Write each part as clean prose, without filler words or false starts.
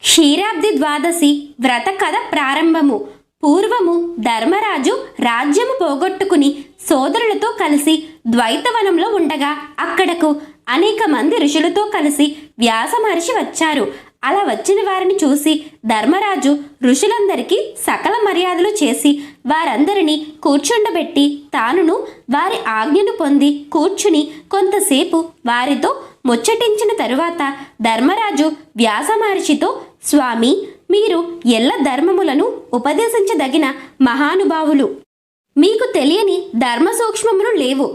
క్షీరాబ్ది ద్వాదశి వ్రత కథ ప్రారంభము. పూర్వము ధర్మరాజు రాజ్యము పోగొట్టుకుని సోదరులతో కలిసి ద్వైతవనంలో ఉండగా అక్కడకు అనేక మంది ఋషులతో కలిసి వ్యాస మహర్షి వచ్చారు. అలా వచ్చిన వారిని చూసి ధర్మరాజు ఋషులందరికీ సకల మర్యాదలు చేసి వారందరినీ కూర్చుండబెట్టి తానును వారి ఆజ్ఞను పొంది కూర్చుని కొంతసేపు వారితో ముచ్చటించిన తరువాత ధర్మరాజు వ్యాస మహర్షితో, స్వామి, మీరు ఎల్ల ధర్మములను ఉపదేశించదగిన మహానుభావులు. మీకు తెలియని ధర్మ సూక్ష్మములు లేవు.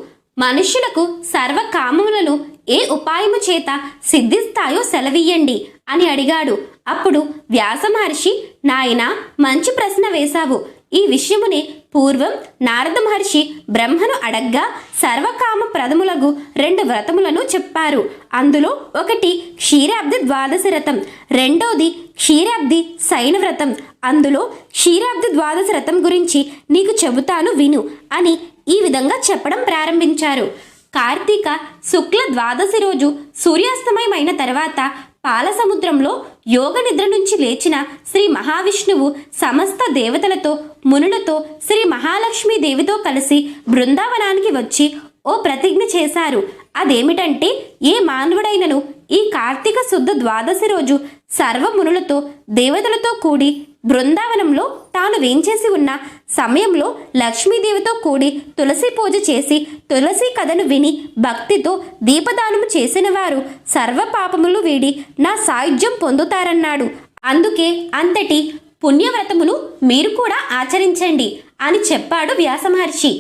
మనుష్యులకు సర్వకామములను ఏ ఉపాయము చేత సిద్ధిస్తాయో సెలవియ్యండి అని అడిగాడు. అప్పుడు వ్యాస మహర్షి, నాయనా, మంచి ప్రశ్న వేశావు. ఈ విషయమునే పూర్వం నారద మహర్షి బ్రహ్మను అడగ్గా సర్వకామ ప్రదములగు 2 వ్రతములను చెప్పారు. అందులో ఒకటి క్షీరాబ్ది ద్వాదశి వ్రతం, రెండోది క్షీరాబ్ది శయన వ్రతం. అందులో క్షీరాబ్ది ద్వాదశి వ్రతం గురించి నీకు చెబుతాను, విను అని ఈ విధంగా చెప్పడం ప్రారంభించారు. కార్తీక శుక్ల ద్వాదశి రోజు సూర్యాస్తమయమైన తర్వాత పాలసముద్రంలో యోగ నిద్ర నుంచి లేచిన శ్రీ మహావిష్ణువు సమస్త దేవతలతో మునులతో శ్రీ మహాలక్ష్మీదేవితో కలిసి బృందావనానికి వచ్చి ఓ ప్రతిజ్ఞ చేశారు. అదేమిటంటే, ఏ మానవుడైనను ఈ కార్తీక శుద్ధ ద్వాదశి రోజు సర్వమునులతో దేవతలతో కూడి బృందావనంలో తాను వేంచేసి ఉన్న సమయంలో లక్ష్మీదేవితో కూడి తులసి పూజ చేసి తులసి కథను విని భక్తితో దీపదానము చేసిన వారు సర్వ పాపములు వీడి నా సాయుధ్యం పొందుతారన్నాడు. అందుకే అంతటి పుణ్యవ్రతమును మీరు కూడా ఆచరించండి అని చెప్పాడు వ్యాస మహర్షి.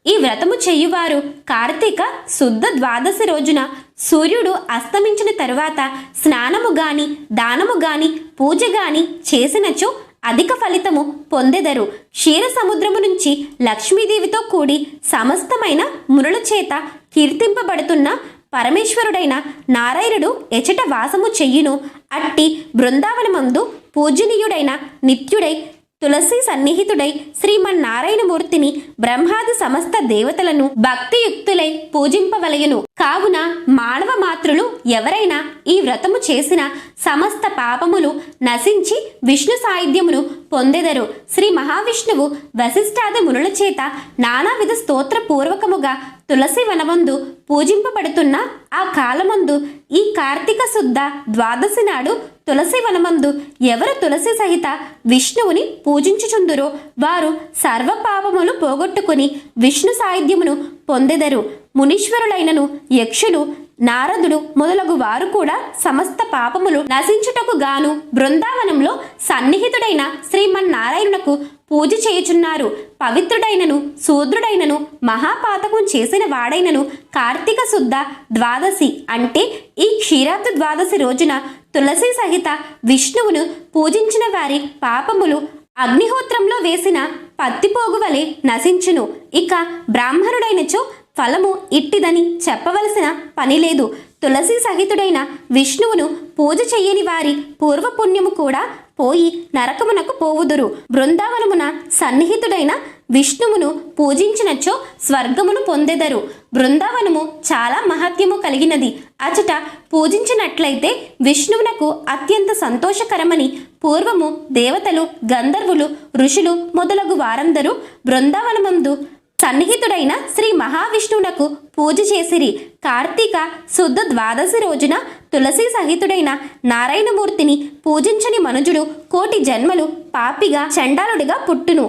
ఈ వ్రతము చెయ్యువారు కార్తీక శుద్ధ ద్వాదశి రోజున సూర్యుడు అస్తమించిన తరువాత స్నానము గాని దానము గాని పూజ గాని చేసినచో అధిక ఫలితము పొందెదరు. క్షీర సముద్రము నుంచి లక్ష్మీదేవితో కూడి సమస్తమైన మునుల చేత కీర్తింపబడుతున్న పరమేశ్వరుడైన నారాయణుడు ఎచట వాసము చెయ్యును. అట్టి బృందావనమందు పూజనీయుడైన నిత్యుడై తులసి సన్నిహితుడై శ్రీమన్నారాయణమూర్తిని బ్రహ్మాది సమస్త దేవతలను భక్తియుక్తులై పూజింపవలయును. కావున మానవ మాతృలు ఎవరైనా ఈ వ్రతము చేసిన సమస్త పాపములు నశించి విష్ణు సాయుధ్యమును పొందెదరు. శ్రీ మహావిష్ణువు వశిష్ఠాది మునుల చేత నానావిధ స్తోత్ర పూర్వకముగా తులసి వనమందు పూజింపబడుతున్న ఆ కాలమందు ఈ కార్తీక శుద్ధ ద్వాదశి నాడు తులసి వనమందు ఎవరు తులసి సహిత విష్ణువుని పూజించుచుందురో వారు సర్వ పాపములు పోగొట్టుకుని విష్ణు సాయుధ్యమును పొందెదరు. మునీశ్వరులైనను యక్షులు నారదుడు మొదలగు వారు కూడా సమస్త పాపములు నశించుటకు గాను బృందావనంలో సన్నిహితుడైన శ్రీమన్నారాయణునకు పూజ చేయుచున్నారు. పవిత్రుడైనను శూద్రుడైనను మహాపాతకం చేసిన వాడైనను కార్తీక శుద్ధ ద్వాదశి అంటే ఈ క్షీరాబ్ది ద్వాదశి రోజున తులసి సహిత విష్ణువును పూజించిన వారి పాపములు అగ్నిహోత్రంలో వేసిన పత్తిపోగు వలె నశించును. ఇక బ్రాహ్మణుడైనచో ఫలము ఇట్టిదని చెప్పవలసిన పని లేదు. తులసి సహితుడైన విష్ణువును పూజ చెయ్యని వారి పూర్వపుణ్యము కూడా పోయి నరకమునకు పోవుదురు. బృందావనమున సన్నిహితుడైన విష్ణువును పూజించినచో స్వర్గమును పొందెదరు. బృందావనము చాలా మహత్యము కలిగినది. అచట పూజించినట్లయితే విష్ణువునకు అత్యంత సంతోషకరమని పూర్వము దేవతలు, గంధర్వులు, ఋషులు మొదలగు వారందరూ బృందావనమందు సన్నిహితుడైన శ్రీ మహావిష్ణువునకు పూజ చేసిరి. కార్తీక శుద్ధ ద్వాదశి రోజున తులసి సహితుడైన నారాయణమూర్తిని పూజించని మనుజుడు కోటి జన్మలు పాపిగా చండాలుడిగా పుట్టును.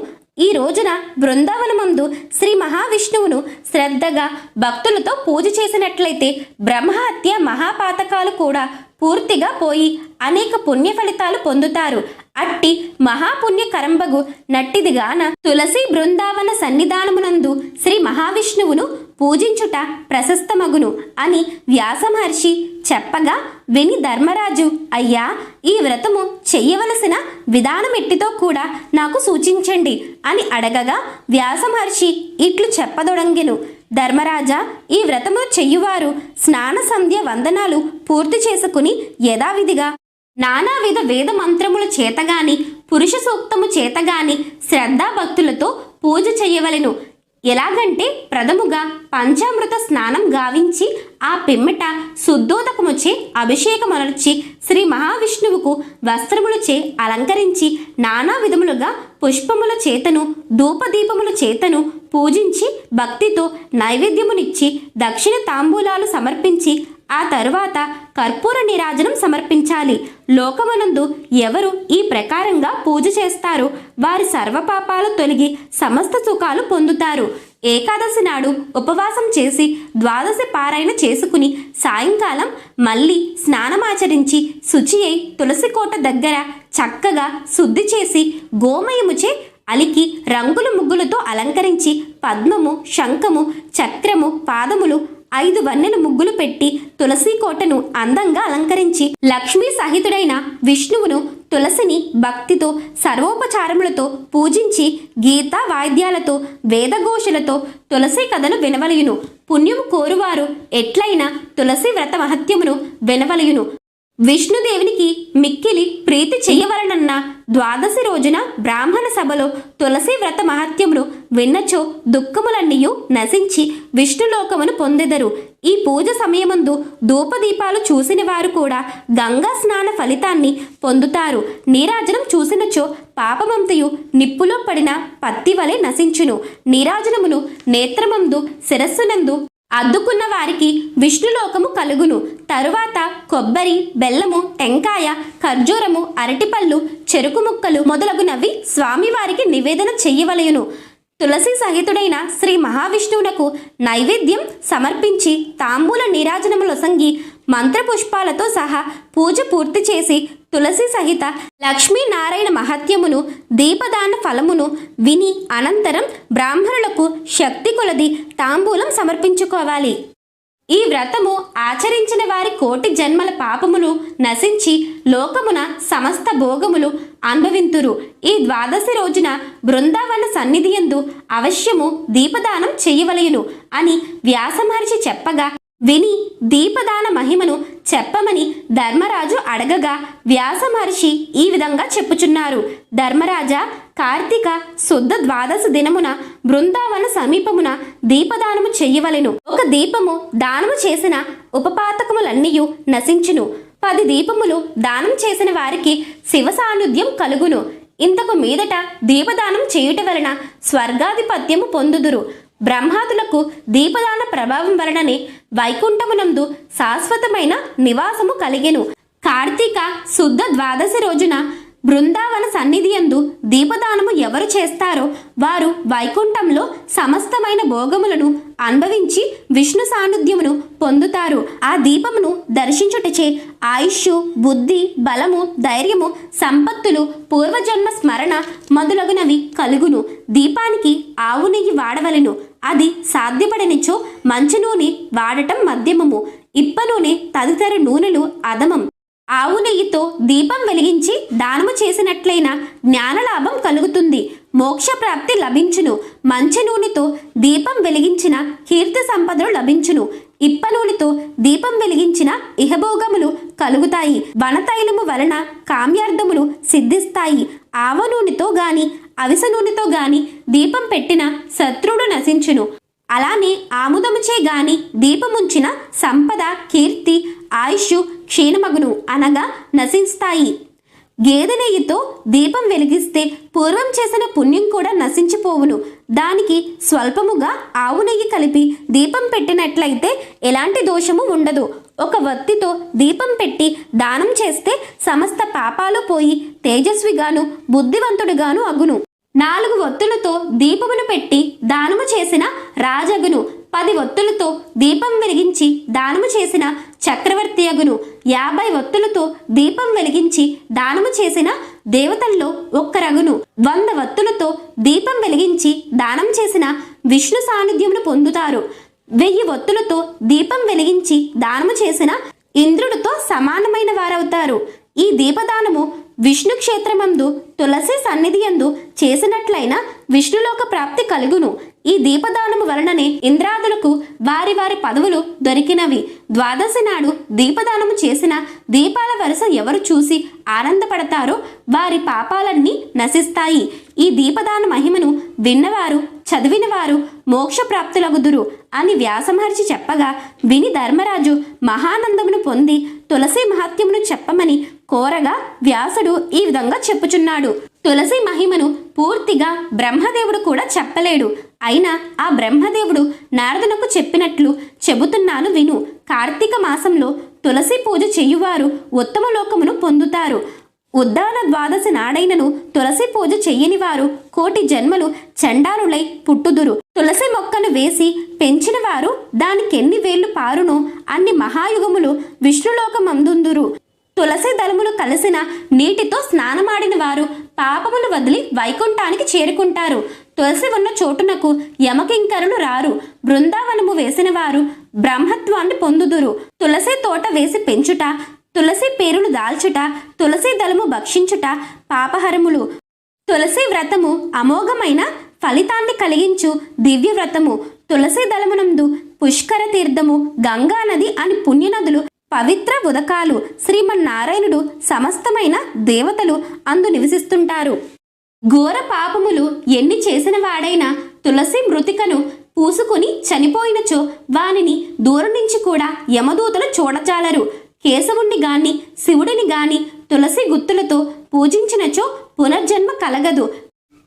ఈ రోజున బృందావనమందు శ్రీ మహావిష్ణువును శ్రద్ధగా భక్తులతో పూజ చేసినట్లయితే బ్రహ్మహత్య మహాపాతకాలు కూడా పూర్తిగా పోయి అనేక పుణ్య ఫలితాలు పొందుతారు. అట్టి మహాపుణ్య కరంబగు నట్టిదిగాన తులసి బృందావన సన్నిధానమునందు శ్రీ మహావిష్ణువును పూజించుట ప్రశస్తమగును అని వ్యాస మహర్షి చెప్పగా విని ధర్మరాజు, అయ్యా, ఈ వ్రతము చెయ్యవలసిన విధానమెట్టితో కూడా నాకు సూచించండి అని అడగగా వ్యాస మహర్షి ఇట్లు చెప్పదొడంగెను. ధర్మరాజా, ఈ వ్రతమును చెయ్యువారు స్నాన సంధ్య వందనాలు పూర్తి చేసుకుని యథావిధిగా నానావిధ వేద మంత్రముల చేతగాని పురుష సూక్తము చేతగాని శ్రద్ధాభక్తులతో పూజ చెయ్యవలెను. ఎలాగంటే ప్రథముగా పంచామృత స్నానం గావించి ఆ పిమ్మట శుద్ధోదకముచే అభిషేకమనర్చి శ్రీ మహావిష్ణువుకు వస్త్రములచే అలంకరించి నానా విధములుగా పుష్పముల చేతను ధూపదీపముల చేతను పూజించి భక్తితో నైవేద్యమునిచ్చి దక్షిణ తాంబూలాలు సమర్పించి ఆ తరువాత కర్పూర నీరాజనం సమర్పించాలి. లోకమనందు ఎవరు ఈ ప్రకారంగా పూజ చేస్తారో వారి సర్వపాపాలు తొలగి సమస్త సుఖాలు పొందుతారు. ఏకాదశి నాడు ఉపవాసం చేసి ద్వాదశి పారాయణ చేసుకుని సాయంకాలం మళ్ళీ స్నానమాచరించి శుచి అయి తులసి కోట దగ్గర చక్కగా శుద్ధి చేసి గోమయముచే అలికి రంగుల ముగ్గులతో అలంకరించి పద్మము, శంఖము, చక్రము, పాదములు 5 వన్నెల ముగ్గులు పెట్టి తులసి కోటను అందంగా అలంకరించి లక్ష్మీ సహితుడైన విష్ణువును తులసిని భక్తితో సర్వోపచారములతో పూజించి గీతా వాయిద్యాలతో వేదఘోషలతో తులసి కథను వినవలయును. పుణ్యము కోరువారు ఎట్లయినా తులసి వ్రత మహత్యమును వినవలయును. విష్ణుదేవునికి మిక్కిలి ప్రీతి చెయ్యవలనన్న ద్వాదశి రోజున బ్రాహ్మణ సభలో తులసి వ్రత మహత్యమును విన్నచో దుఃఖములన్నీయు నశించి విష్ణులోకమును పొందెదరు. ఈ పూజ సమయమందు ధూపదీపాలు చూసిన వారు కూడా గంగా స్నాన ఫలితాన్ని పొందుతారు. నీరాజనం చూసినచో పాపమంతయు నిప్పులో పడిన పత్తి వలె నశించును. నీరాజనమును నేత్రమందు శిరస్సునందు అద్దుకున్న వారికి విష్ణులోకము కలుగును. తరువాత కొబ్బరి, బెల్లము, టెంకాయ, ఖర్జూరము, అరటిపళ్ళు, చెరుకు ముక్కలు మొదలగునవి స్వామివారికి నివేదన చెయ్యవలయును. తులసి సహితుడైన శ్రీ మహావిష్ణువునకు నైవేద్యం సమర్పించి తాంబూల నీరాజనములొసంగి మంత్రపుష్పాలతో సహా పూజ పూర్తి చేసి తులసి సహిత లక్ష్మీనారాయణ మహత్యమును దీపదాన ఫలమును విని అనంతరం బ్రాహ్మణులకు శక్తి కొలది తాంబూలం సమర్పించుకోవాలి. ఈ వ్రతము ఆచరించిన వారి కోటి జన్మల పాపములు నశించి లోకమున సమస్త భోగములు అనుభవింతురు. ఈ ద్వాదశి రోజున బృందావన సన్నిధియందు అవశ్యము దీపదానం చెయ్యవలయును అని వ్యాస మహర్షి చెప్పగా విని దీపదాన మహిమను చెప్పమని ధర్మరాజు అడగగా వ్యాస మహర్షి ఈ విధంగా చెప్పుచున్నారు. ధర్మరాజా, కార్తీక శుద్ధ ద్వాదశి దినమున బృందావన సమీపమున దీపదానము చెయ్యవలెను. ఒక దీపము దానము చేసిన ఉపపాతకములన్నీయు నశించును. 10 దీపములు దానం చేసిన వారికి శివ సాన్నిధ్యం కలుగును. ఇంతకు మీదట దీపదానం చేయుట వలన స్వర్గాధిపత్యము పొందుదురు. బ్రహ్మాదులకు దీపదాన ప్రభావం వలననే వైకుంఠమునందు శాశ్వతమైన నివాసము కలిగెను. కార్తీక శుద్ధ ద్వాదశి రోజున బృందావన సన్నిధియందు దీపదానము ఎవరు చేస్తారో వారు వైకుంఠంలో సమస్తమైన భోగములను అనుభవించి విష్ణు సాన్నిధ్యమును పొందుతారు. ఆ దీపమును దర్శించుటచే ఆయుష్, బుద్ధి, బలము, ధైర్యము, సంపత్తులు, పూర్వజన్మ స్మరణ మొదలగునవి కలుగును. దీపానికి ఆవు నెయ్యి వాడవలెను. అది సాధ్యపడనిచో మంచి నూనె వాడటం మధ్యమము, ఇప్ప నూనె తదితర నూనెలు అధమం. ఆవు నెయ్యితో దీపం వెలిగించి దానము చేసినట్లయినా జ్ఞానలాభం కలుగుతుంది, మోక్ష ప్రాప్తి లభించును. మంచి నూనెతో దీపం వెలిగించిన కీర్తి సంపదలు లభించును. ఇప్ప నూనెతో దీపం వెలిగించిన ఇహభోగములు కలుగుతాయి. వనతైలము వలన కామ్యార్థములు సిద్ధిస్తాయి. ఆవ నూనెతో గాని అవిస నూనెతో గాని దీపం పెట్టిన శత్రువుడు నశించును. అలానే ఆముదముచే గాని దీపముంచిన సంపద, కీర్తి, ఆయుష్ క్షీణమగును అనగా నశిస్తాయి. గేదె నెయ్యితో దీపం వెలిగిస్తే పూర్వం చేసిన పుణ్యం కూడా నశించిపోవును. దానికి స్వల్పముగా ఆవు నెయ్యి కలిపి దీపం పెట్టినట్లయితే ఎలాంటి దోషము ఉండదు. ఒక వత్తితో దీపం పెట్టి దానం చేస్తే సమస్త పాపాలు పోయి తేజస్విగాను బుద్ధివంతుడుగాను అగును. 4 ఒత్తులతో దీపమును పెట్టి దానము చేసిన రాజగును. 10 ఒత్తులతో దీపం వెలిగించి దానము చేసిన చక్రవర్తి అగును. 50 ఒత్తులతో దీపం వెలిగించి దానము చేసిన దేవతల్లో ఒక్కరగును. 100 ఒత్తులతో దీపం వెలిగించి దానం చేసిన విష్ణు సాన్నిధ్యమును పొందుతారు. 1000 ఒత్తులతో దీపం వెలిగించి దానము చేసిన ఇంద్రుడితో సమానమైన వారవుతారు. ఈ దీపదానము విష్ణు క్షేత్రమందు తులసి సన్నిధియందు చేసినట్లయినా విష్ణులోక ప్రాప్తి కలుగును. ఈ దీపదానము వలననే ఇంద్రాదులకు వారి వారి పదవులు దొరికినవి. ద్వాదశి నాడు దీపదానము చేసిన దీపాల వరుస ఎవరు చూసి ఆనందపడతారో వారి పాపాలన్నీ నశిస్తాయి. ఈ దీపదాన మహిమను విన్నవారు, చదివినవారు మోక్షప్రాప్తులగుదురు అని వ్యాసమహర్షి చెప్పగా విని ధర్మరాజు మహానందమును పొంది తులసి మహాత్మ్యమును చెప్పమని కోరగా వ్యాసుడు ఈ విధంగా చెప్పుచున్నాడు. తులసి మహిమను పూర్తిగా బ్రహ్మదేవుడు కూడా చెప్పలేడు. అయినా ఆ బ్రహ్మదేవుడు నారదునకు చెప్పినట్లు చెబుతున్నాను విను. కార్తీక మాసంలో తులసి పూజ చెయ్యువారు ఉత్తమ లోకమును పొందుతారు. ఉద్దాన ద్వాదశి నాడైనను తులసి పూజ చెయ్యని వారు కోటి జన్మలు చండాలులై పుట్టుదురు. తులసి మొక్కను వేసి పెంచిన వారు దానికెన్ని వేళ్లు పారునో అన్ని మహాయుగములు విష్ణులోకమందుందురు. తులసి దళములు కలిసిన నీటితో స్నానమాడిన వారు పాపములు వదిలి వైకుంఠానికి చేరుకుంటారు. తులసి ఉన్న చోటునకు యమకింకరులు రారు. బృందావనము వేసిన వారు బ్రహ్మత్వాన్ని పొందుదురు. తులసి తోట వేసి పెంచుట, తులసి పేరులు దాల్చుట, తులసి దళము భక్షించుట పాపహరములు. తులసి వ్రతము అమోఘమైన ఫలితాన్ని కలిగించు దివ్య వ్రతము. తులసి దళమునందు పుష్కర తీర్థము, గంగా నది అని పుణ్యనదులు, పవిత్ర ఉదకాలు, శ్రీమన్నారాయణుడు సమస్తమైన దేవతలు అందు నివసిస్తుంటారు. ఘోర పాపములు ఎన్ని చేసిన వాడైనా తులసి మృతికను పూసుకుని చనిపోయినచో వానిని దూరం నుంచి కూడా యమదూతలు చూడచాలరు. కేశవుణ్ణి గాని శివుడిని గాని తులసి గుత్తులతో పూజించినచో పునర్జన్మ కలగదు.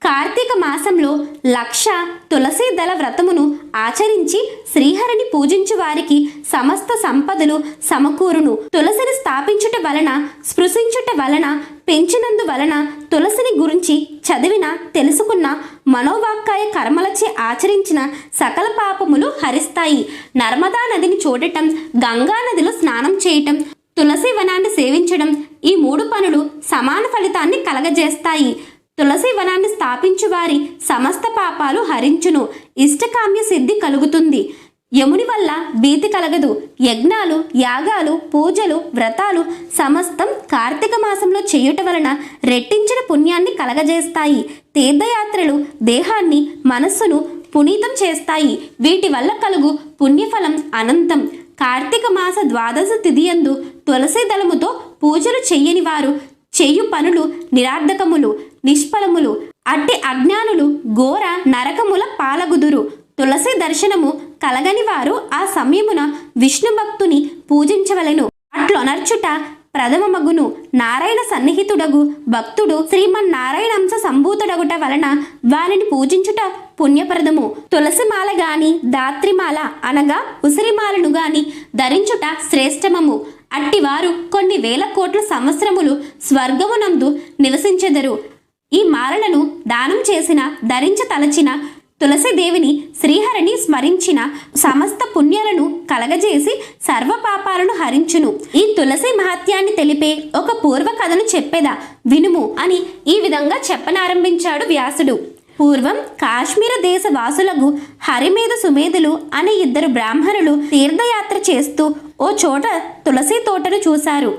కార్తీక మాసంలో 1,00,000 తులసి దళ వ్రతమును ఆచరించి శ్రీహరిని పూజించు వారికి సమస్త సంపదలు సమకూరును. తులసిని స్థాపించుట వలన, స్పృశించుట వలన, పెంచినందు వలన, తులసిని గురించి చదివిన, తెలుసుకున్న, మనోవాక్కాయ కర్మలచే ఆచరించిన సకల పాపములు హరిస్తాయి. నర్మదా నదిని చూడటం, గంగా నదిలో స్నానం చేయటం, తులసి వనాన్ని సేవించడం, ఈ 3 పనులు సమాన ఫలితాన్ని కలగజేస్తాయి. తులసి వనాన్ని స్థాపించు వారి సమస్త పాపాలు హరించును. ఇష్టకామ్య సిద్ధి కలుగుతుంది. యముని వల్ల భీతి కలగదు. యజ్ఞాలు, యాగాలు, పూజలు, వ్రతాలు సమస్తం కార్తీక మాసంలో చేయుట వలన రెట్టించిన పుణ్యాన్ని కలగజేస్తాయి. తీర్థయాత్రలు దేహాన్ని, మనస్సును పునీతం చేస్తాయి. వీటి వల్ల కలుగు పుణ్యఫలం అనంతం. కార్తీక మాస ద్వాదశ తిథియందు తులసి దళముతో పూజలు చెయ్యని వారు చెయ్యు పనులు నిరార్థకములు, నిష్ఫలములు. అట్టి అజ్ఞానులు ఘోర నరకముల పాలగుదురు. తులసి దర్శనము కలగని వారు ఆ సమయమున విష్ణు భక్తుని పూజించవలెను. అట్లొనర్చుట ప్రథమమగును. నారాయణ సన్నిహితుడగు భక్తుడు శ్రీమన్నారాయణంశ సంభూతుడగుట వలన వారిని పూజించుట పుణ్యప్రదము. తులసిమాల గాని, దాత్రిమాల అనగా ఉసిరిమాలను గాని ధరించుట శ్రేష్టమము. అట్టివారు కొన్ని వేల కోట్ల సంవత్సరములు స్వర్గమునందు నివసించెదరు. ఈ మాలలను దానం చేసిన, ధరించ తలచిన, తులసిదేవిని శ్రీహరిని స్మరించిన సమస్త పుణ్యాలను కలగజేసి సర్వ పాపాలను హరించును. ఈ తులసి మహత్యాన్ని తెలిపే ఒక పూర్వ కథను చెప్పేదా వినుము అని ఈ విధంగా చెప్పనారంభించాడు వ్యాసుడు. పూర్వం కాశ్మీర దేశ వాసులకు హరిమేధ సుమేధులు అనే 2 బ్రాహ్మణులు తీర్థయాత్ర చేస్తూ ఓ చోట తులసి తోటను చూశారు.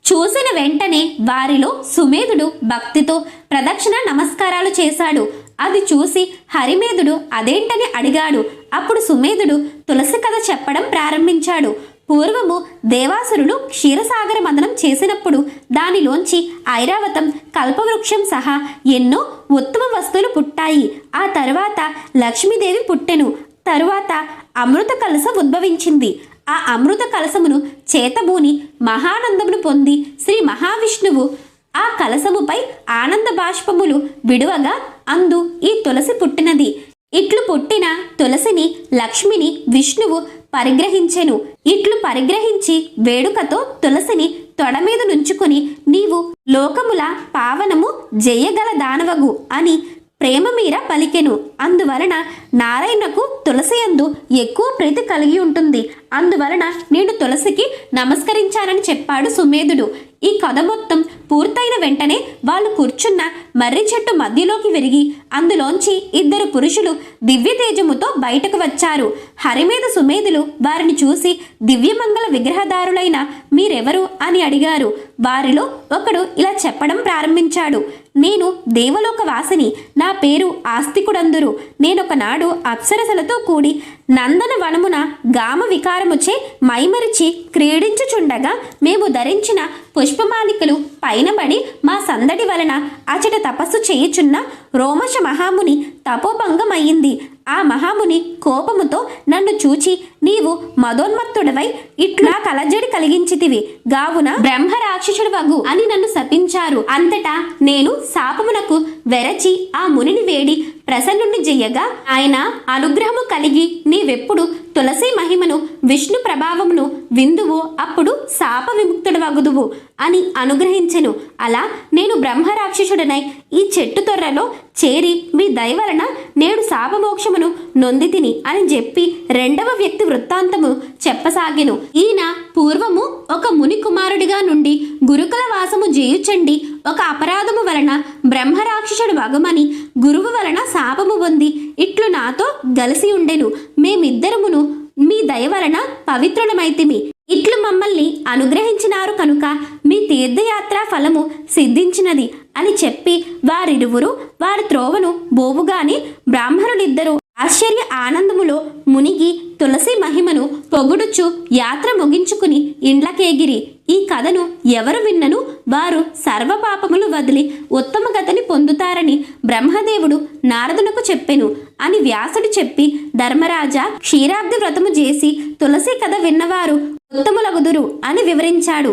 చూసిన వెంటనే వారిలో సుమేధుడు భక్తితో ప్రదక్షిణ నమస్కారాలు చేశాడు. అది చూసి హరిమేధుడు అదేంటని అడిగాడు. అప్పుడు సుమేధుడు తులసి కథ చెప్పడం ప్రారంభించాడు. పూర్వము దేవాసురులు క్షీరసాగర మదనం చేసినప్పుడు దానిలోంచి ఐరావతం, కల్పవృక్షం సహా ఎన్నో ఉత్తమ వస్తువులు పుట్టాయి. ఆ తరువాత లక్ష్మీదేవి పుట్టెను. తరువాత అమృత కలశం ఉద్భవించింది. ఆ అమృత కలశమును చేతబూని మహానందమును పొంది శ్రీ మహావిష్ణువు ఆ కలశముపై ఆనంద బాష్పములు విడువగా అందు ఈ తులసి పుట్టినది. ఇట్లు పుట్టిన తులసిని లక్ష్మిని విష్ణువు పరిగ్రహించెను. ఇట్లు పరిగ్రహించి వేడుకతో తులసిని తొడ మీద నుంచుకొని నీవు లోకముల పావనము జయగల దానవగు అని ప్రేమ మీర పలికెను. అందువలన నారాయణకు తులసి యందు ఎక్కువ ప్రీతి కలిగి ఉంటుంది. అందువలన నేను తులసికి నమస్కరించానని చెప్పాడు సుమేధుడు. ఈ కథ మొత్తం పూర్తయిన వెంటనే వాళ్ళు కూర్చున్న మర్రి చెట్టు మధ్యలోకి విరిగి అందులోంచి 2 పురుషులు దివ్య తేజముతో బయటకు వచ్చారు. హరిమేధ సుమేధులు వారిని చూసి దివ్యమంగళ విగ్రహదారులైన మీరెవరు అని అడిగారు. వారిలో ఒకడు ఇలా చెప్పడం ప్రారంభించాడు. నేను దేవలోక వాసిని. నా పేరు ఆస్తికుడందురు. నేనొకనాడు అప్సరసలతో కూడి నందన వనమున గామ వికారముచే మైమరిచి క్రీడించుచుండగా మేము ధరించిన పుష్పమాలికలు పైనబడి మా సందడి వలన అచట తపస్సు చేయుచున్న రోమశ మహాముని తపోభంగమయ్యింది. ఆ మహాముని కోపముతో నన్ను చూచి, నీవు మదోన్మత్తుడవై ఇట్లా కలజడి కలిగించితివి, గావున బ్రహ్మ రాక్షసుడు వగు అని నన్ను శపించారు. అంతటా నేను శాపమునకు వెరచి ఆ మునిని వేడి ప్రసన్నుని చెయ్యగా, ఆయన అనుగ్రహము కలిగి నీవెప్పుడు తులసి మహిమను విష్ణు ప్రభావమును విందువు, అప్పుడు శాప విముక్తుడవగుదువు అని అనుగ్రహించెను. అలా నేను బ్రహ్మరాక్షసుడనై ఈ చెట్టు తొర్రలో చేరి మీ దయ వలన నేడు శాపమోక్షమును నొందితిని అని చెప్పి రెండవ వ్యక్తి వృత్తాంతము చెప్పసాగెను. ఈయన పూర్వము ఒక ముని కుమారుడిగా నుండి గురుకుల వాసము చేయుచండి ఒక అపరాధము వలన బ్రహ్మరాక్షసుడు వగమని గురువు వలన శాపము పొంది ఇట్లు నాతో గలిసి ఉండెను. మేమిద్దరమును మీ దయ వలన పవిత్రులమైతిమి. ఇట్లు మమ్మల్ని అనుగ్రహించినారు కనుక మీ తీర్థయాత్ర ఫలము సిద్ధించినది అని చెప్పి వారిరువురు వారి త్రోవను బోవుగాని బ్రాహ్మణులిద్దరూ ఆశ్చర్య ఆనందములో మునిగి తులసి మహిమను పొగుడుచు యాత్ర ముగించుకుని ఇండ్లకేగిరి. ఈ కథను ఎవరు విన్నను వారు సర్వపాపములు వదిలి ఉత్తమ గతిని పొందుతారని బ్రహ్మదేవుడు నారదునకు చెప్పెను అని వ్యాసుడు చెప్పి, ధర్మరాజా క్షీరాబ్ది వ్రతము చేసి తులసి కథ విన్నవారు ఉత్తములగుదురు అని వివరించాడు.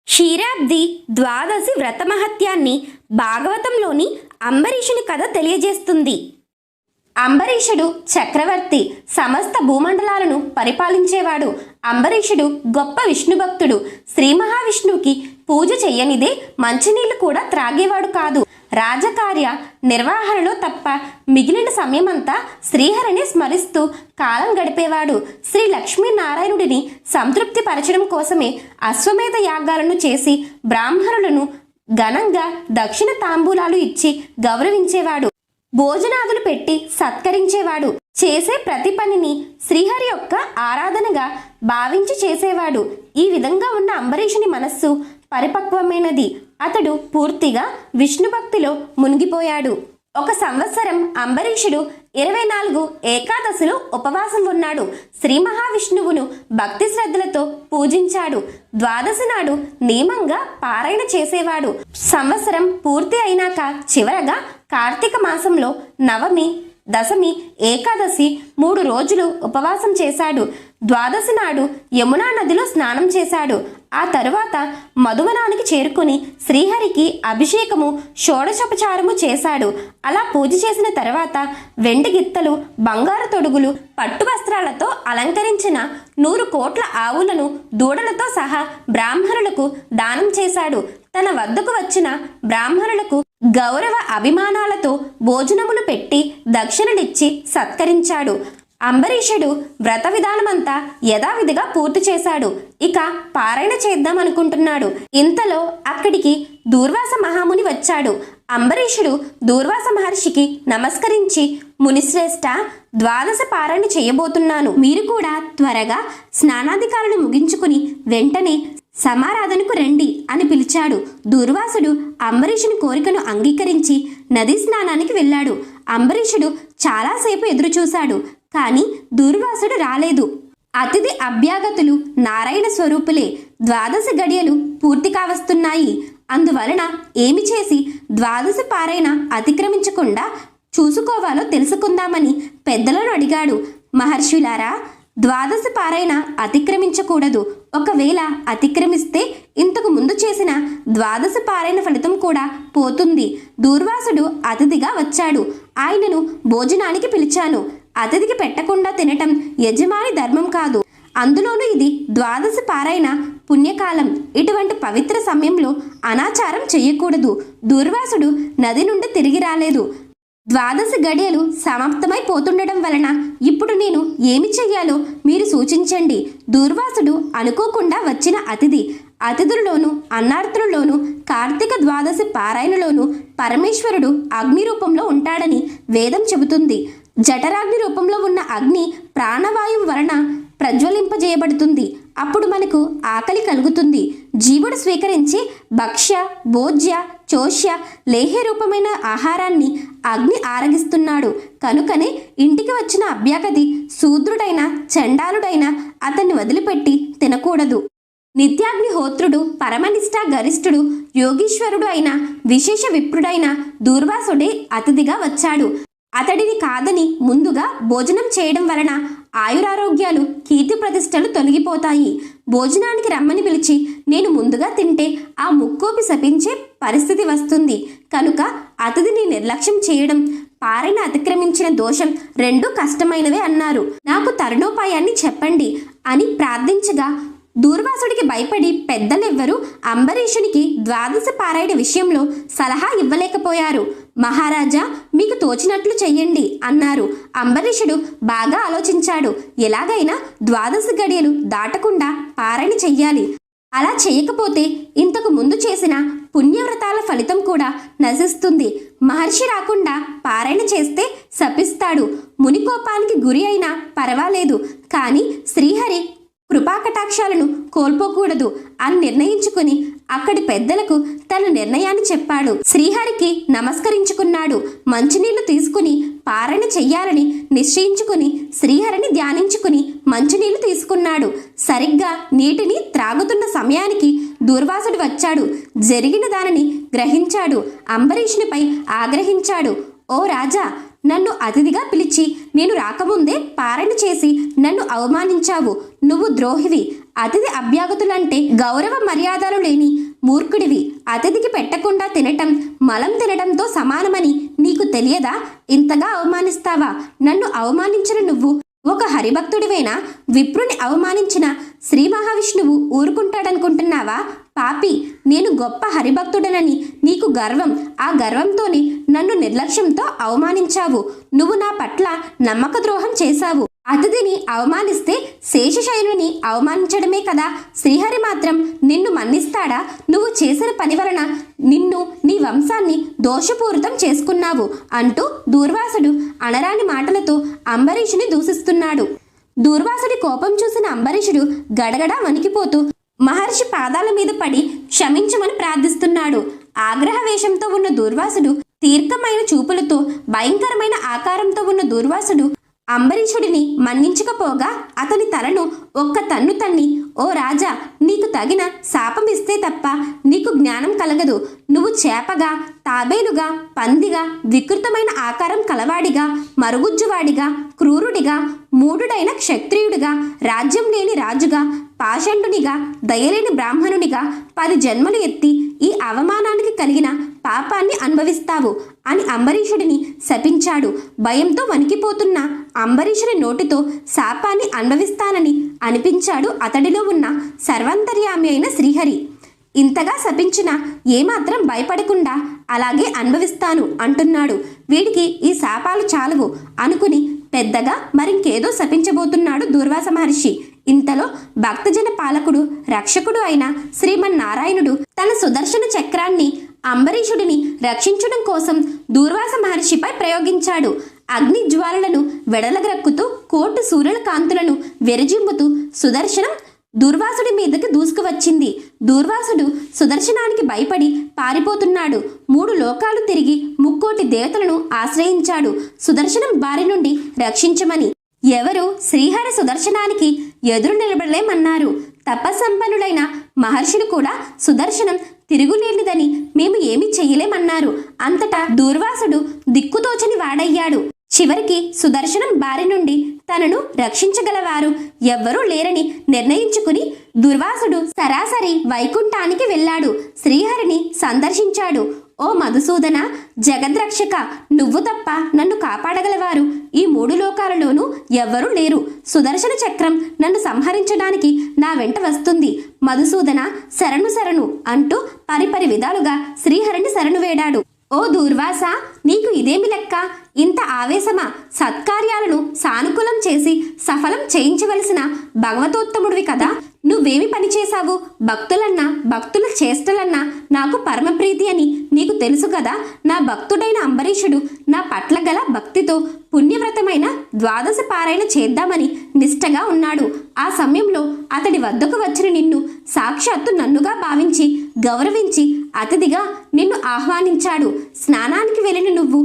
క్షీరాబ్ది ద్వాదశి వ్రత మహత్యాన్ని భాగవతంలోని అంబరీషుని కథ తెలియజేస్తుంది. అంబరీషుడు చక్రవర్తి, సమస్త భూమండలాలను పరిపాలించేవాడు. అంబరీషుడు గొప్ప విష్ణు భక్తుడు. శ్రీ మహావిష్ణువుకి పూజ చెయ్యనిదే మంచినీళ్లు కూడా త్రాగేవాడు కాదు. రాజకార్య నిర్వహణలో తప్ప మిగిలిన సమయమంతా శ్రీహరిని స్మరిస్తూ కాలం గడిపేవాడు. శ్రీ లక్ష్మీనారాయణుడిని సంతృప్తి పరచడం కోసమే అశ్వమేధ యాగాలను చేసి బ్రాహ్మణులను ఘనంగా దక్షిణ తాంబూలాలు ఇచ్చి గౌరవించేవాడు. భోజనాదులు పెట్టి సత్కరించేవాడు. చేసే ప్రతి పనిని శ్రీహరి యొక్క ఆరాధనగా భావించి చేసేవాడు. ఈ విధంగా ఉన్న అంబరీషుని మనస్సు పరిపక్వమైనది. అతడు పూర్తిగా విష్ణు భక్తిలో మునిగిపోయాడు. ఒక సంవత్సరం అంబరీషుడు 24 ఏకాదశులు ఉపవాసం ఉన్నాడు. శ్రీ మహావిష్ణువును భక్తి శ్రద్ధలతో పూజించాడు. ద్వాదశి నాడు నియమంగా పారాయణ చేసేవాడు. సంవత్సరం పూర్తి అయినాక చివరగా కార్తీక మాసంలో నవమి, దశమి, ఏకాదశి 3 రోజులు ఉపవాసం చేశాడు. ద్వాదశి నాడు యమునా నదిలో స్నానం చేశాడు. ఆ తరువాత మధువనానికి చేరుకుని శ్రీహరికి అభిషేకము షోడశోపచారము చేశాడు. అలా పూజ చేసిన తర్వాత వెండి గిత్తలు, బంగారు తొడుగులు, పట్టు వస్త్రాలతో అలంకరించిన 100 కోట్ల ఆవులను దూడలతో సహా బ్రాహ్మణులకు దానం చేశాడు. తన వద్దకు వచ్చిన బ్రాహ్మణులకు గౌరవ అభిమానాలతో భోజనములు పెట్టి దక్షిణలిచ్చి సత్కరించాడు. అంబరీషుడు వ్రత విధానమంతా యథావిధిగా పూర్తి చేశాడు. ఇక పారాయణ చేద్దామనుకుంటున్నాడు. ఇంతలో అక్కడికి దూర్వాస మహాముని వచ్చాడు. అంబరీషుడు దూర్వాస మహర్షికి నమస్కరించి, మునిశ్రేష్ఠ, ద్వాదశ పారాయణ చేయబోతున్నాను. మీరు కూడా త్వరగా స్నానాధికారులు ముగించుకుని వెంటనే సమారాధనకు రండి అని పిలిచాడు. దూర్వాసుడు అంబరీషుని కోరికను అంగీకరించి నదీ స్నానానికి వెళ్ళాడు. అంబరీషుడు చాలాసేపు ఎదురుచూశాడు. కానీ దూర్వాసుడు రాలేదు. అతిథి అభ్యాగతులు నారాయణ స్వరూపులే. ద్వాదశి గడియలు పూర్తి కావస్తున్నాయి. అందువలన ఏమి చేసి ద్వాదశి పారాయణ అతిక్రమించకుండా చూసుకోవాలో తెలుసుకుందామని పెద్దలను అడిగాడు. మహర్షులారా, ద్వాదశి పారాయణ అతిక్రమించకూడదు. ఒకవేళ అతిక్రమిస్తే ఇంతకు ముందు చేసిన ద్వాదశి పారాయణ ఫలితం కూడా పోతుంది. దూర్వాసుడు అతిథిగా వచ్చాడు. ఆయనను భోజనానికి పిలిచాను. అతిథికి పెట్టకుండా తినటం యజమాని ధర్మం కాదు. అందులోనూ ఇది ద్వాదశి పారాయణ పుణ్యకాలం. ఇటువంటి పవిత్ర సమయంలో అనాచారం చెయ్యకూడదు. దూర్వాసుడు నది నుండి తిరిగి రాలేదు. ద్వాదశి గడియలు సమాప్తమైపోతుండడం వలన ఇప్పుడు నేను ఏమి చెయ్యాలో మీరు సూచించండి. దూర్వాసుడు అనుకోకుండా వచ్చిన అతిథి. అతిథుల్లోనూ అన్నార్థుల్లోనూ కార్తీక ద్వాదశి పారాయణలోనూ పరమేశ్వరుడు అగ్ని రూపంలో ఉంటాడని వేదం చెబుతుంది. జఠరాగ్ని రూపంలో ఉన్న అగ్ని ప్రాణవాయువు వలన ప్రజ్వలింపజేయబడుతుంది. అప్పుడు మనకు ఆకలి కలుగుతుంది. జీవుడు స్వీకరించి భక్ష్య, భోజ్య, చోష్య, లేహ్య రూపమైన ఆహారాన్ని అగ్ని ఆరగిస్తున్నాడు. కనుకనే ఇంటికి వచ్చిన అభ్యాగతి శూద్రుడైన చండాలుడైన అతన్ని వదిలిపెట్టి తినకూడదు. నిత్యాగ్నిహోత్రుడు, పరమనిష్ట గరిష్ఠుడు, యోగీశ్వరుడు అయిన విశేష విప్రుడైన దూర్వాసుడే అతిథిగా వచ్చాడు. అతడిని కాదని ముందుగా భోజనం చేయడం వలన ఆయురారోగ్యాలు కీర్తి ప్రతిష్టలు తొలగిపోతాయి. భోజనానికి రమ్మని పిలిచి నేను ముందుగా తింటే ఆ ముక్కోపి శపించే పరిస్థితి వస్తుంది. కనుక అతిథిని నిర్లక్ష్యం చేయడం, పారణ అతిక్రమించిన దోషం రెండూ కష్టమైనవే అన్నారు. నాకు తరుణోపాయాన్ని చెప్పండి అని ప్రార్థించగా దూర్వాసుడికి భయపడి పెద్దలెవ్వరూ అంబరీషునికి ద్వాదశ పారాయణ విషయంలో సలహా ఇవ్వలేకపోయారు. మహారాజా, మీకు తోచినట్లు చెయ్యండి అన్నారు. అంబరీషుడు బాగా ఆలోచించాడు. ఎలాగైనా ద్వాదశ గడియలు దాటకుండా పారాయణ చెయ్యాలి. అలా చేయకపోతే ఇంతకు ముందు చేసిన పుణ్యవ్రతాల ఫలితం కూడా నశిస్తుంది. మహర్షి రాకుండా పారాయణ చేస్తే శపిస్తాడు. మునికోపానికి గురి అయినా పర్వాలేదు, కానీ శ్రీహరి కృపాకటాక్షాలను కోల్పోకూడదు అని నిర్ణయించుకుని అక్కడి పెద్దలకు తన నిర్ణయాన్ని చెప్పాడు. శ్రీహరికి నమస్కరించుకున్నాడు. మంచినీళ్లు తీసుకుని పారణ చెయ్యాలని నిశ్చయించుకుని శ్రీహరిని ధ్యానించుకుని మంచినీళ్లు తీసుకున్నాడు. సరిగ్గా నీటిని త్రాగుతున్న సమయానికి దూర్వాసుడు వచ్చాడు. జరిగిన దానిని గ్రహించాడు. అంబరీషునిపై ఆగ్రహించాడు. ఓ రాజా, నన్ను అతిథిగా పిలిచి నేను రాకముందే పారణ చేసి నన్ను అవమానించావు. నువ్వు ద్రోహివి. అతిథి అభ్యాగతులంటే గౌరవ మర్యాదలు లేని మూర్ఖుడివి. అతిథికి పెట్టకుండా తినటం మలం తినడంతో సమానమని నీకు తెలియదా? ఇంతగా అవమానిస్తావా? నన్ను అవమానించిన నువ్వు ఒక హరిభక్తుడివేనా? విప్రుని అవమానించిన శ్రీ మహావిష్ణువు ఊరుకుంటాడనుకుంటున్నావా? పాపి, నేను గొప్ప హరిభక్తుడనని నీకు గర్వం. ఆ గర్వంతోనే నన్ను నిర్లక్ష్యంతో అవమానించావు. నువ్వు నా పట్ల నమ్మక ద్రోహం చేశావు. అతిథిని అవమానిస్తే శేషశైలుని అవమానించడమే కదా. శ్రీహరి మాత్రం నిన్ను మన్నిస్తాడా? నువ్వు చేసిన పని వలన నిన్ను, నీ వంశాన్ని దోషపూరితం చేసుకున్నావు అంటూ దూర్వాసుడు అనరాని మాటలతో అంబరీషుని దూషిస్తున్నాడు. దూర్వాసుడి కోపం చూసిన అంబరీషుడు గడగడా వణికిపోతూ మహర్షి పాదాల మీద పడి క్షమించమని ప్రార్థిస్తున్నాడు. ఆగ్రహవేషంతో ఉన్న దూర్వాసుడు, తీర్ఘమైన చూపులతో భయంకరమైన ఆకారంతో ఉన్న దూర్వాసుడు అంబరీషుడిని మన్నించకపోగా అతని తలను ఒక్క తన్ను తన్ని, ఓ రాజా, నీకు తగిన శాపమిస్తే తప్ప నీకు జ్ఞానం కలగదు. నువ్వు చేపగా, తాబేలుగా, పందిగా, వికృతమైన ఆకారం కలవాడిగా, మరుగుజ్జువాడిగా, క్రూరుడిగా, మూఢుడైన క్షత్రియుడిగా, రాజ్యం లేని రాజుగా, పాషండునిగా, దయలేని బ్రాహ్మణునిగా 10 జన్మలు ఎత్తి ఈ అవమానానికి కలిగిన పాపాన్ని అనుభవిస్తావు అని అంబరీషుడిని శపించాడు. భయంతో వణికిపోతున్న అంబరీషుడి నోటితో శాపాన్ని అనుభవిస్తానని అనిపించాడు అతడిలో ఉన్న సర్వాంతర్యామి అయిన శ్రీహరి. ఇంతగా శపించినా ఏమాత్రం భయపడకుండా అలాగే అనుభవిస్తాను అంటున్నాడు. వీడికి ఈ శాపాలు చాలవు అనుకుని పెద్దగా మరింకేదో శపించబోతున్నాడు దూర్వాస మహర్షి. ఇంతలో భక్తజన పాలకుడు, రక్షకుడు అయిన శ్రీమన్నారాయణుడు తన సుదర్శన చక్రాన్ని అంబరీషుడిని రక్షించడం కోసం దూర్వాస మహర్షిపై ప్రయోగించాడు. అగ్ని జ్వాలలను వెడలగ్రక్కుతూ కోటి సూర్యుల కాంతులను వెరజిమ్ముతూ సుదర్శనం దూర్వాసుడి మీదకి దూసుకువచ్చింది. దూర్వాసుడు సుదర్శనానికి భయపడి పారిపోతున్నాడు. 3 లోకాలు తిరిగి 3 దేవతలను ఆశ్రయించాడు సుదర్శనం బారి నుండి రక్షించమని. ఎవరు శ్రీహరి సుదర్శనానికి ఎదురు నిలబడలేమన్నారు. తపస్సంపన్నులైన మహర్షులు కూడా సుదర్శనం తిరుగులేనిదని మేము ఏమీ చెయ్యలేమన్నారు. అంతటా దూర్వాసుడు దిక్కుతోచని వాడయ్యాడు. చివరికి సుదర్శనం బారి నుండి తనను రక్షించగలవారు ఎవ్వరూ లేరని నిర్ణయించుకుని దుర్వాసుడు సరాసరి వైకుంఠానికి వెళ్ళాడు. శ్రీహరిని సందర్శించాడు. ఓ మధుసూదన, జగద్రక్షక, నువ్వు తప్ప నన్ను కాపాడగలవారు ఈ 3 లోకాలలోనూ ఎవ్వరూ లేరు. సుదర్శన చక్రం నన్ను సంహరించడానికి నా వెంట వస్తుంది. మధుసూదన, శరణు శరణు అంటూ పరిపరి విధాలుగా శ్రీహరిని శరణు వేడాడు. ఓ దూర్వాస, నీకు ఇదేమి లెక్క? ఇంత ఆవేశమా? సత్కార్యాలను సానుకూలం చేసి సఫలం చేయించవలసిన భగవతోత్తముడివి కదా. నువ్వేమి పని చేశావు? భక్తులన్నా, భక్తుల చేష్టలన్నా నాకు పరమప్రీతి అని నీకు తెలుసు కదా. నా భక్తుడైన అంబరీషుడు నా పట్ల గల భక్తితో పుణ్యవ్రతమైన ద్వాదశ పారాయణ చేద్దామని నిష్టగా ఉన్నాడు. ఆ సమయంలో అతడి వద్దకు వచ్చిన నిన్ను సాక్షాత్తు నన్నుగా భావించి గౌరవించి అతిథిగా నిన్ను ఆహ్వానించాడు. స్నానానికి వెళ్ళిన నువ్వు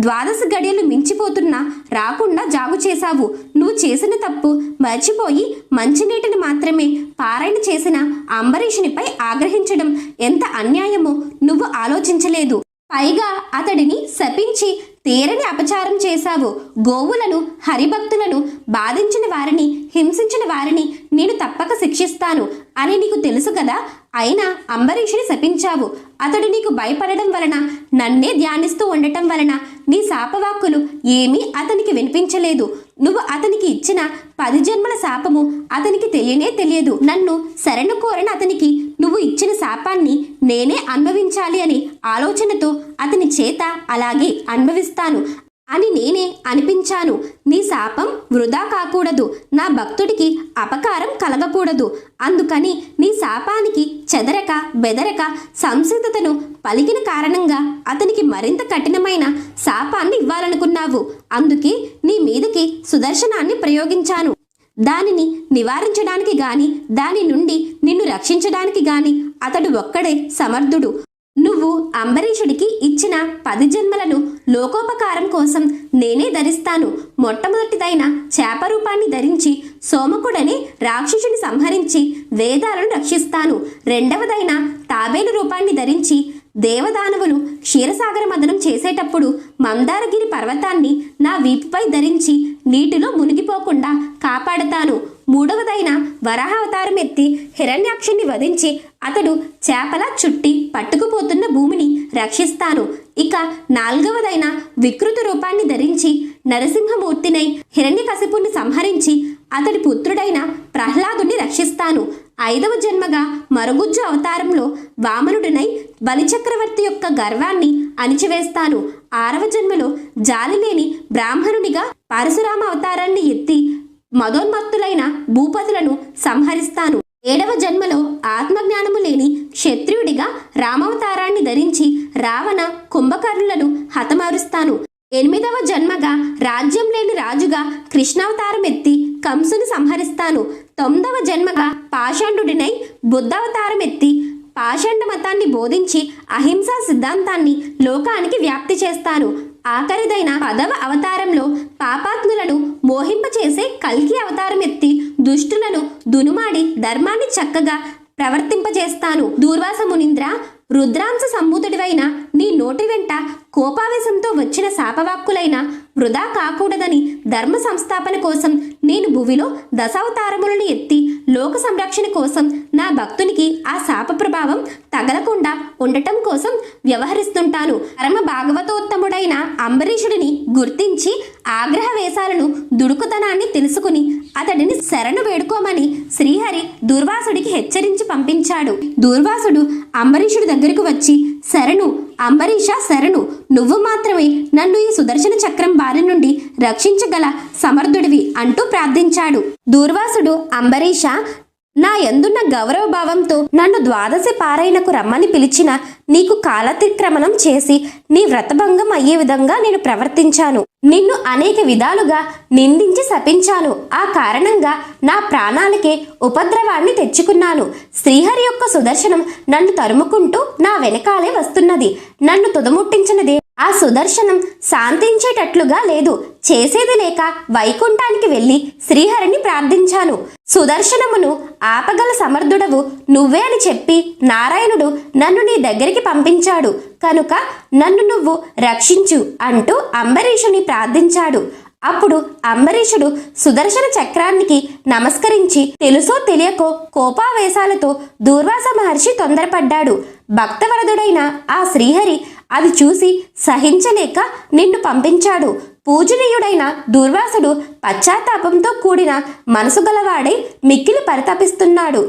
ద్వాదశ గడియలు మించిపోతున్నా రాకుండా జాగు చేశావు. నువ్వు చేసిన తప్పు మర్చిపోయి మంచినీటిని మాత్రమే పారాయణ చేసిన అంబరీషునిపై ఆగ్రహించడం ఎంత అన్యాయమో నువ్వు ఆలోచించలేదు. పైగా అతడిని శపించి తీరని అపచారం చేశావు. గోవులను, హరిభక్తులను బాధించిన వారిని, హింసించిన వారిని నేను తప్పక శిక్షిస్తాను అని నీకు తెలుసు కదా. అయినా అంబరీషుని శపించావు. అతడు నీకు భయపడడం వలన, నన్నే ధ్యానిస్తూ ఉండటం వలన నీ శాపవాక్కులు ఏమీ అతనికి వినిపించలేదు. నువ్వు అతనికి ఇచ్చిన 10 జన్మల శాపము అతనికి తెలియనే తెలియదు. నన్ను శరణు కోరిన అతనికి నువ్వు ఇచ్చిన శాపాన్ని నేనే అనుభవించాలి అనే ఆలోచనతో అతని చేత అలాగే అనుభవిస్తాను అని నేనే అనిపించాను. నీ శాపం వృధా కాకూడదు, నా భక్తుడికి అపకారం కలగకూడదు. అందుకని నీ శాపానికి చెదరక బెదరక సంసిద్ధతను పలికిన కారణంగా అతనికి మరింత కఠినమైన శాపాన్ని ఇవ్వాలనుకున్నావు. అందుకే నీ మీదకి సుదర్శనాన్ని ప్రయోగించాను. దానిని నివారించడానికి గాని, దాని నుండి నిన్ను రక్షించడానికి గాని అతడు ఒక్కడే సమర్థుడు. నువ్వు అంబరీషుడికి ఇచ్చిన 10 జన్మలను లోకోపకారం కోసం నేనే ధరిస్తాను. మొట్టమొదటిదైన చేప రూపాన్ని ధరించి సోమకుడని రాక్షసుని సంహరించి వేదాలను రక్షిస్తాను. రెండవదైన తాబేలు రూపాన్ని ధరించి దేవదానవులు క్షీరసాగర మదనం చేసేటప్పుడు మందారగిరి పర్వతాన్ని నా వీపుపై ధరించి నీటిలో మునిగిపోకుండా కాపాడతాను. మూడవదైన వరాహావతారం ఎత్తి హిరణ్యాక్షుని వధించి అతడు చేపలా చుట్టి పట్టుకుపోతున్న భూమిని రక్షిస్తాను. ఇక నాలుగవదైన వికృత రూపాన్ని ధరించి నరసింహమూర్తినై హిరణ్యకశిపుని సంహరించి అతడి పుత్రుడైన ప్రహ్లాదుని రక్షిస్తాను. 5వ జన్మగా మరుగుజ్జు అవతారంలో వామనుడినై బలిచక్రవర్తి యొక్క గర్వాన్ని అణిచివేస్తాను. 6వ జన్మలో జాలిలేని బ్రాహ్మణునిగా పరశురామ అవతారాన్ని ఎత్తి మదోన్మత్తులైన భూపతులను సంహరిస్తాను. 7వ జన్మలో ఆత్మజ్ఞానము లేని క్షత్రియుడిగా రామావతారాన్ని ధరించి రావణ కుంభకర్ణులను హతమారుస్తాను. 8వ జన్మగా రాజ్యం లేని రాజుగా కృష్ణావతారం ఎత్తి కంసుని సంహరిస్తాను. 9వ జన్మగా పాషండుడినై బుద్ధావతారం ఎత్తి పాషండ మతాన్ని బోధించి అహింసా సిద్ధాంతాన్ని లోకానికి వ్యాప్తి చేస్తాను. ఆఖరిదైన 10వ అవతారంలో పాపాత్ములను మోహింపచేసే కల్కి అవతారం ఎత్తి దుష్టులను దునుమాడి ధర్మాన్ని చక్కగా ప్రవర్తింపజేస్తాను. దూర్వాస మునీంద్ర, రుద్రాంశ సంభూతుడివైన నీ నోటి వెంట కోపావేశంతో వచ్చిన శాపవాక్కులైన వృధా కాకూడదని ధర్మ సంస్థాపన కోసం నేను భువిలో దశావతారములను ఎత్తి లోక సంరక్షణ కోసం నా భక్తునికి ఆ శాప ప్రభావం తగలకుండా ఉండటం కోసం వ్యవహరిస్తుంటాను. పరమ భాగవతోత్తముడైన అంబరీషుడిని గుర్తించి ఆగ్రహ వేశాలను, దుడుకుతనాన్ని తెలుసుకుని అతడిని శరణు వేడుకోమని శ్రీహరి దూర్వాసుడికి హెచ్చరించి పంపించాడు. దూర్వాసుడు అంబరీషుడి దగ్గరకు వచ్చి, శరణు అంబరీష, శరణు, నువ్వు మాత్రమే నన్ను ఈ సుదర్శన చక్రం బారి నుండి రక్షించగల సమర్థుడివి అంటూ ప్రార్థించాడు. దూర్వాసుడు, అంబరీష, నా యందున్న గౌరవ భావంతో నన్ను ద్వాదశి పారాయణకు రమ్మని పిలిచిన నీకు కాలతిక్రమణం చేసి నీ వ్రతభంగం అయ్యే విధంగా నేను ప్రవర్తించాను. నిన్ను అనేక విధాలుగా నిందించి శపించాను. ఆ కారణంగా నా ప్రాణాలకే ఉపద్రవాన్ని తెచ్చుకున్నాను. శ్రీహరి యొక్క సుదర్శనం నన్ను తరుముకుంటూ నా వెనకాలే వస్తున్నది. నన్ను తుదముట్టించినదే ఆ సుదర్శనం శాంతించేటట్లుగా లేదు. చేసేది లేక వైకుంఠానికి వెళ్ళి శ్రీహరిని ప్రార్థించాను. సుదర్శనమును ఆపగల సమర్థుడవు నువ్వే అని చెప్పి నారాయణుడు నన్ను నీ దగ్గరికి పంపించాడు కనుక నన్ను నువ్వు రక్షించు అంటూ అంబరీషుని ప్రార్థించాడు. అప్పుడు అంబరీషుడు సుదర్శన చక్రానికి నమస్కరించి తెలుసో తెలియకో కోపావేశాలతో దూర్వాస మహర్షి తొందరపడ్డాడు. భక్తవరదుడైన ఆ శ్రీహరి అది చూసి సహించలేక నిన్ను పంపించాడు. పూజనీయుడైన దూర్వాసుడు పశ్చాత్తాపంతో కూడిన మనసు గలవాడై మిక్కిలి పరితపిస్తున్నాడు.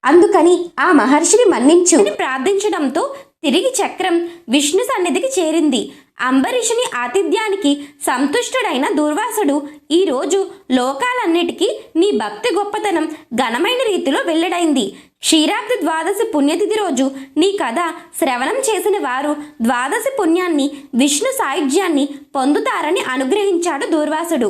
అందుకని ఆ మహర్షిని మన్నించు అని ప్రార్థించడంతో తిరిగి చక్రం విష్ణు సన్నిధికి చేరింది. అంబరీషుని ఆతిథ్యానికి సంతుష్టుడైన దూర్వాసుడు, ఈరోజు లోకాలన్నిటికీ నీ భక్తి గొప్పతనం ఘనమైన రీతిలో వెల్లడైంది. క్షీరాబ్ది ద్వాదశి పుణ్యతిథి రోజు నీ కథ శ్రవణం చేసిన వారు ద్వాదశి పుణ్యాన్ని, విష్ణు సాయుధ్యాన్ని పొందుతారని అనుగ్రహించాడు దూర్వాసుడు.